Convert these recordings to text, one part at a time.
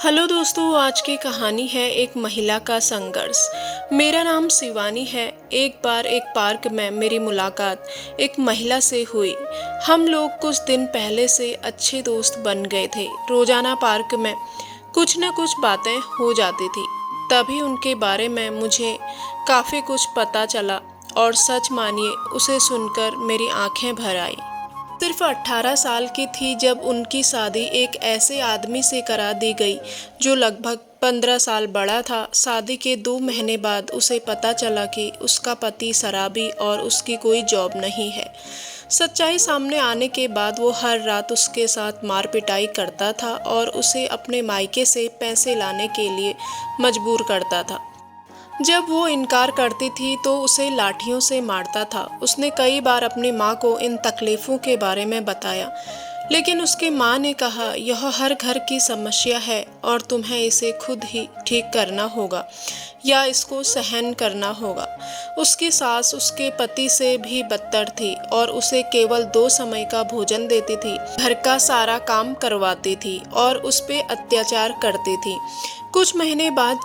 Hello दोस्तों, आज की कहानी है एक महिला का संघर्ष। मेरा नाम शिवानी है। एक बार एक पार्क में मेरी मुलाकात एक महिला से हुई। हम लोग कुछ दिन पहले से अच्छे दोस्त बन गए थे। रोजाना पार्क में कुछ न कुछ बातें हो जाती थी। तभी उनके बारे में मुझे काफ़ी कुछ पता चला और सच मानिए उसे सुनकर मेरी आंखें भर आई। सिर्फ 18 साल की थी जब उनकी शादी एक ऐसे आदमी से करा दी गई जो लगभग 15 साल बड़ा था। शादी के 2 महीने बाद उसे पता चला कि उसका पति शराबी और उसकी कोई जॉब नहीं है। सच्चाई सामने आने के बाद वो हर रात उसके साथ मार पिटाई करता था और उसे अपने मायके से पैसे लाने के लिए मजबूर करता था। जब वो इनकार करती थी तो उसे लाठियों से मारता था। उसने कई बार अपनी माँ को इन तकलीफ़ों के बारे में बताया, लेकिन उसकी माँ ने कहा यह हर घर की समस्या है और तुम्हें इसे खुद ही ठीक करना होगा या इसको सहन करना होगा। उसकी सास उसके पति से भी बदतर थी और उसे केवल 2 समय का भोजन देती थी, घर का सारा काम करवाती थी और उस पे अत्याचार करती थी। कुछ महीने बाद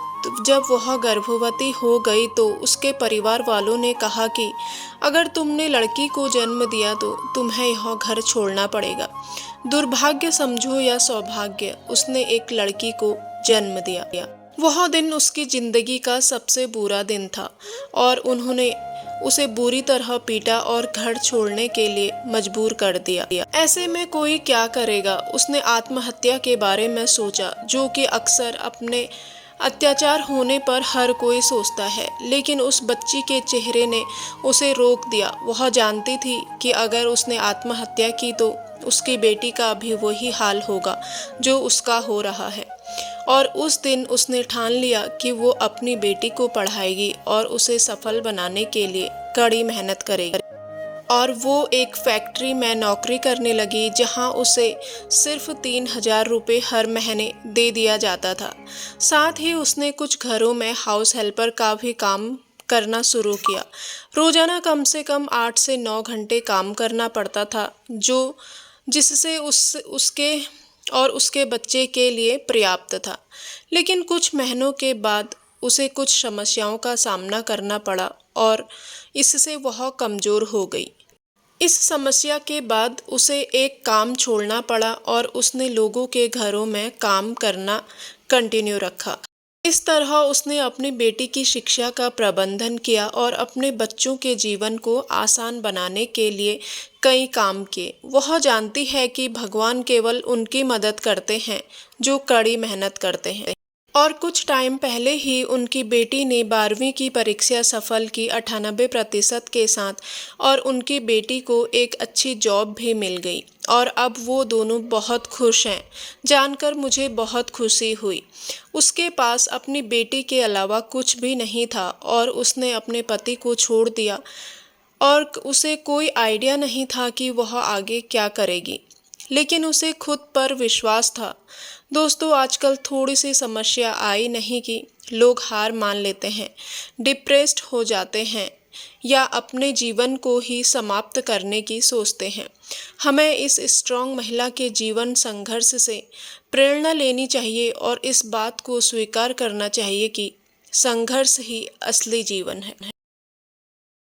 जब वह गर्भवती हो गई तो उसके परिवार वालों ने कहा कि अगर तुमने लड़की को जन्म दिया तो तुम्हें यह घर छोड़ना पड़ेगा। दुर्भाग्य समझो या सौभाग्य, उसने एक लड़की को जन्म दिया। वह दिन उसकी जिंदगी का सबसे बुरा दिन था और उन्होंने उसे बुरी तरह पीटा और घर छोड़ने के लिए मजबूर कर दिया। ऐसे में कोई क्या करेगा? उसने आत्महत्या के बारे में सोचा, जो कि अक्सर अपने अत्याचार होने पर हर कोई सोचता है, लेकिन उस बच्ची के चेहरे ने उसे रोक दिया। वह जानती थी कि अगर उसने आत्महत्या की तो उसकी बेटी का भी वही हाल होगा जो उसका हो रहा है। और उस दिन उसने ठान लिया कि वो अपनी बेटी को पढ़ाएगी और उसे सफल बनाने के लिए कड़ी मेहनत करेगी। और वो एक फैक्ट्री में नौकरी करने लगी जहां उसे सिर्फ 3,000 रुपये हर महीने दे दिया जाता था। साथ ही उसने कुछ घरों में हाउस हेल्पर का भी काम करना शुरू किया। रोजाना कम से कम 8 से 9 घंटे काम करना पड़ता था, जो जिससे उसके और उसके बच्चे के लिए पर्याप्त था। लेकिन कुछ महीनों के बाद उसे कुछ समस्याओं का सामना करना पड़ा और इससे वह कमज़ोर हो गई। इस समस्या के बाद उसे एक काम छोड़ना पड़ा और उसने लोगों के घरों में काम करना कंटिन्यू रखा। इस तरह उसने अपनी बेटी की शिक्षा का प्रबंधन किया और अपने बच्चों के जीवन को आसान बनाने के लिए कई काम किए। वह जानती है कि भगवान केवल उनकी मदद करते हैं जो कड़ी मेहनत करते हैं। और कुछ टाइम पहले ही उनकी बेटी ने 12वीं की परीक्षा सफल की 98% के साथ और उनकी बेटी को एक अच्छी जॉब भी मिल गई और अब वो दोनों बहुत खुश हैं। जानकर मुझे बहुत खुशी हुई। उसके पास अपनी बेटी के अलावा कुछ भी नहीं था और उसने अपने पति को छोड़ दिया और उसे कोई आइडिया नहीं था कि वह आगे क्या करेगी, लेकिन उसे खुद पर विश्वास था। दोस्तों, आजकल थोड़ी सी समस्या आई नहीं कि लोग हार मान लेते हैं, डिप्रेस्ड हो जाते हैं या अपने जीवन को ही समाप्त करने की सोचते हैं। हमें इस स्ट्रॉन्ग महिला के जीवन संघर्ष से प्रेरणा लेनी चाहिए और इस बात को स्वीकार करना चाहिए कि संघर्ष ही असली जीवन है।